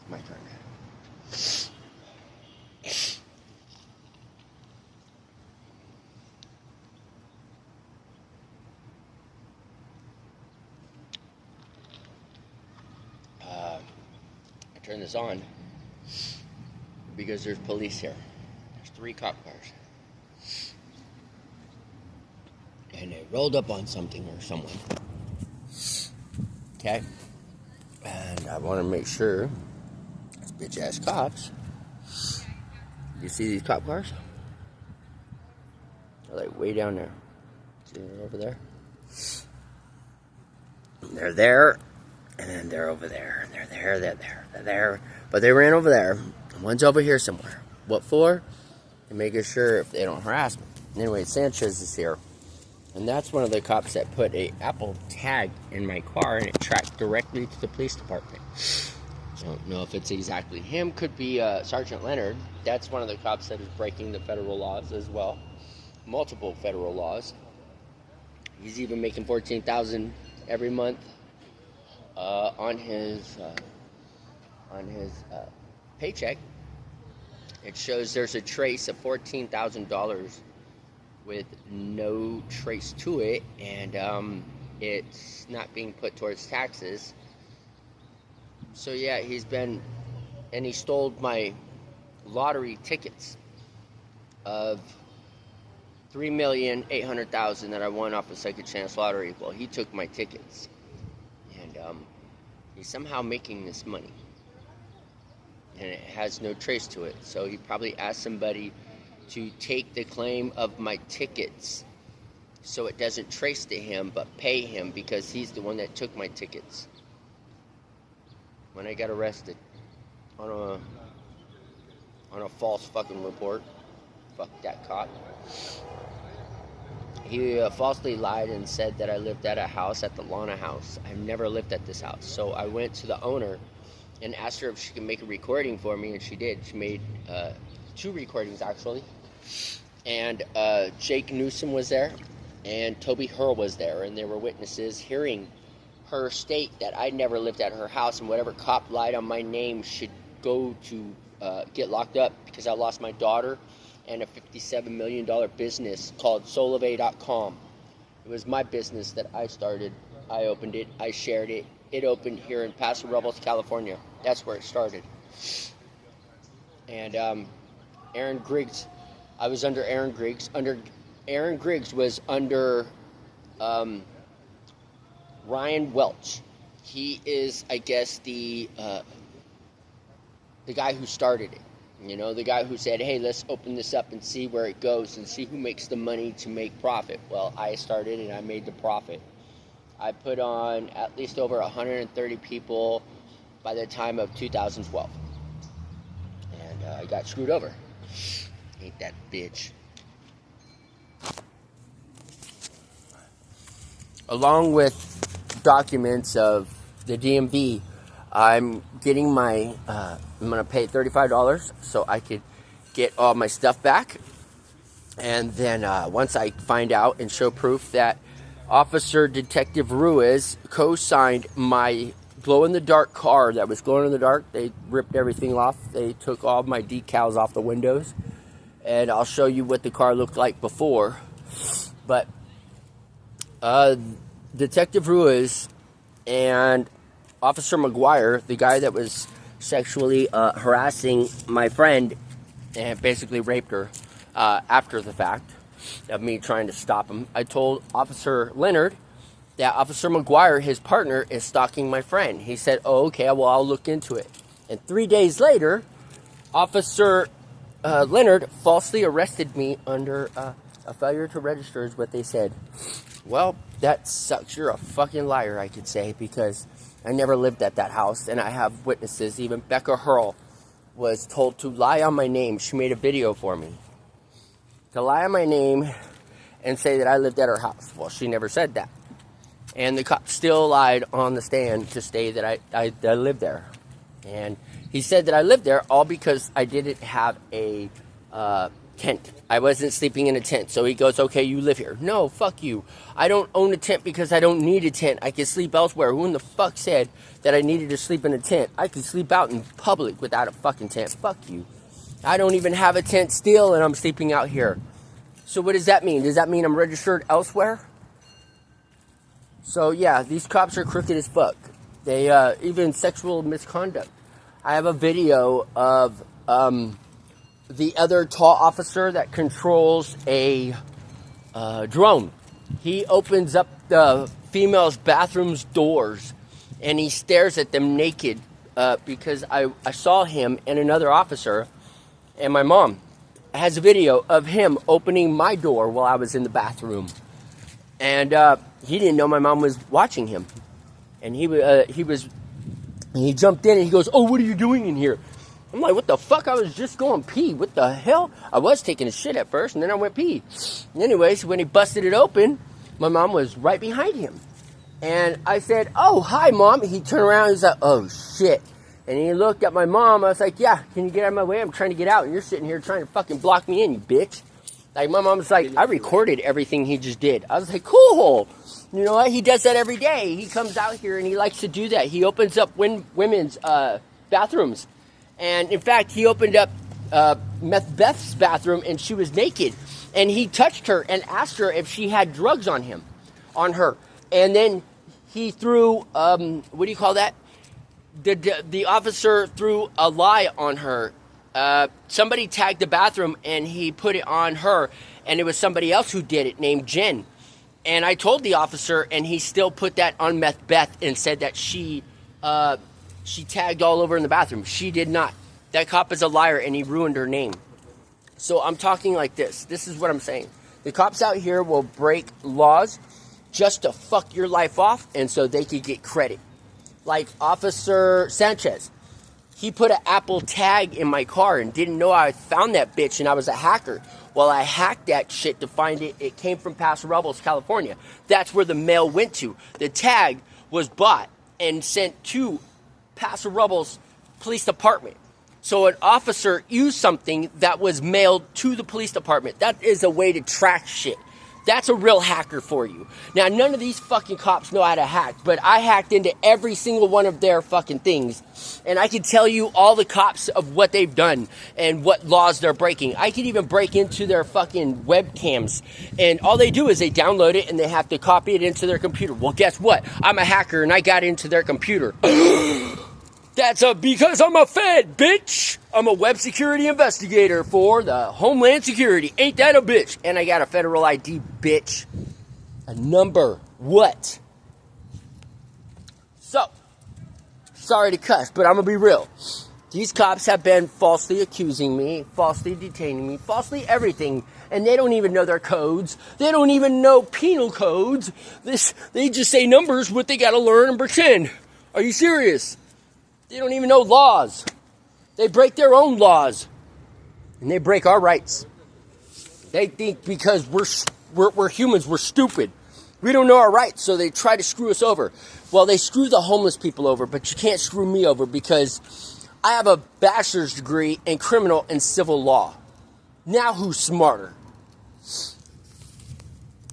My turn. I turned this on because there's police here. There's 3 cop cars. And they rolled up on something or someone. Okay? And I want to make sure these bitch ass cops. You see these cop cars? They're like way down there. See they're over there? They're there, and then they're over there, and they're there. But they ran over there, and one's over here somewhere. What for? To making sure if they don't harass me. Anyway, Sanchez is here. And that's one of the cops that put a Apple tag in my car, and it tracked directly to the police department. I don't know if it's exactly him. Could be Sergeant Leonard. That's one of the cops that is breaking the federal laws as well. Multiple federal laws. He's even making $14,000 every month on his paycheck. It shows there's a trace of $14,000 with no trace to it, and it's not being put towards taxes. So yeah, he stole my lottery tickets of $3,800,000 that I won off a second chance lottery. Well, he took my tickets, and he's somehow making this money, and it has no trace to it. So he probably asked somebody to take the claim of my tickets so it doesn't trace to him, but pay him because he's the one that took my tickets when I got arrested on a false fucking report. Fuck that cop. He falsely lied and said that I lived at a house at the Lana House. I've never lived at this house. So I went to the owner and asked her if she could make a recording for me, and she did. She made 2 recordings, actually. And Jake Newsom was there, and Toby Hurl was there, and there were witnesses hearing her state that I never lived at her house, and whatever cop lied on my name should go to get locked up because I lost my daughter and a $57 million business called solove.com. It was my business that I started. I opened it. I shared it. It opened here in Paso, Robles, California. That's where it started. And Aaron Griggs, I was under Aaron Griggs. Aaron Griggs was under Ryan Welch. He is, I guess, the guy who started it. You know, the guy who said, hey, let's open this up and see where it goes and see who makes the money to make profit. Well, I started and I made the profit. I put on at least over 130 people by the time of 2012. And I got screwed over. Ain't that bitch. Along with documents of the DMV, I'm getting my, I'm going to pay $35 so I could get all my stuff back. And then once I find out and show proof that Officer Detective Ruiz co-signed my glow-in-the-dark car that was glowing in the dark, they ripped everything off. They took all my decals off the windows. And I'll show you what the car looked like before. But Detective Ruiz and Officer McGuire, the guy that was sexually harassing my friend and basically raped her after the fact of me trying to stop him, I told Officer Leonard that Officer McGuire, his partner, is stalking my friend. He said, oh, okay, well, I'll look into it. And 3 days later, Officer Leonard falsely arrested me under a failure to register is what they said. Well, that sucks. You're a fucking liar, I could say, because I never lived at that house, and I have witnesses. Even Becca Hurl was told to lie on my name. She made a video for me. To lie on my name and say that I lived at her house. Well, she never said that. And the cop still lied on the stand to say that I lived there. And he said that I lived there all because I didn't have a tent. I wasn't sleeping in a tent. So he goes, okay, you live here. No, fuck you. I don't own a tent because I don't need a tent. I can sleep elsewhere. Who in the fuck said that I needed to sleep in a tent? I can sleep out in public without a fucking tent. Fuck you. I don't even have a tent still, and I'm sleeping out here. So what does that mean? Does that mean I'm registered elsewhere? So yeah, these cops are crooked as fuck. They, even sexual misconduct. I have a video of, the other tall officer that controls a drone. He opens up the female's bathroom's doors and he stares at them naked because I saw him and another officer, and my mom has a video of him opening my door while I was in the bathroom. And he didn't know my mom was watching him. And he jumped in and he goes, oh, what are you doing in here? I'm like, what the fuck? I was just going pee. What the hell? I was taking a shit at first, and then I went pee. Anyways, when he busted it open, my mom was right behind him. And I said, oh, hi, Mom. He turned around, he's like, oh, shit. And he looked at my mom. I was like, yeah, can you get out of my way? I'm trying to get out, and you're sitting here trying to fucking block me in, you bitch. Like, my mom was like, I recorded everything he just did. I was like, cool. You know what? He does that every day. He comes out here, and he likes to do that. He opens up women's bathrooms. And in fact, he opened up Beth's bathroom, and she was naked. And he touched her and asked her if she had drugs on her. And then he threw, what do you call that? The officer threw a lie on her. Somebody tagged the bathroom, and he put it on her. And it was somebody else who did it, named Jen. And I told the officer, and he still put that on Beth and said that she tagged all over in the bathroom. She did not. That cop is a liar, and he ruined her name. So I'm talking like this. This is what I'm saying. The cops out here will break laws just to fuck your life off, and so they could get credit. Like Officer Sanchez. He put an Apple tag in my car and didn't know I found that bitch, and I was a hacker. Well, I hacked that shit to find it. It came from Paso, Robles, California. That's where the mail went to. The tag was bought and sent to Paso Robles Police Department. So an officer used something that was mailed to the police department. That is a way to track shit. That's a real hacker for you. Now, none of these fucking cops know how to hack, but I hacked into every single one of their fucking things. And I can tell you all the cops of what they've done and what laws they're breaking. I can even break into their fucking webcams. And all they do is they download it and they have to copy it into their computer. Well, guess what? I'm a hacker and I got into their computer. That's because I'm a Fed, bitch. I'm a web security investigator for the Homeland Security. Ain't that a bitch? And I got a federal ID, bitch. A number. What? So, sorry to cuss, but I'm going to be real. These cops have been falsely accusing me, falsely detaining me, falsely everything. And they don't even know their codes. They don't even know penal codes. They just say numbers, what they got to learn and pretend. Are you serious? They don't even know laws. They break their own laws. And they break our rights. They think because we're humans, we're stupid. We don't know our rights, so they try to screw us over. Well, they screw the homeless people over, but you can't screw me over because I have a bachelor's degree in criminal and civil law. Now who's smarter?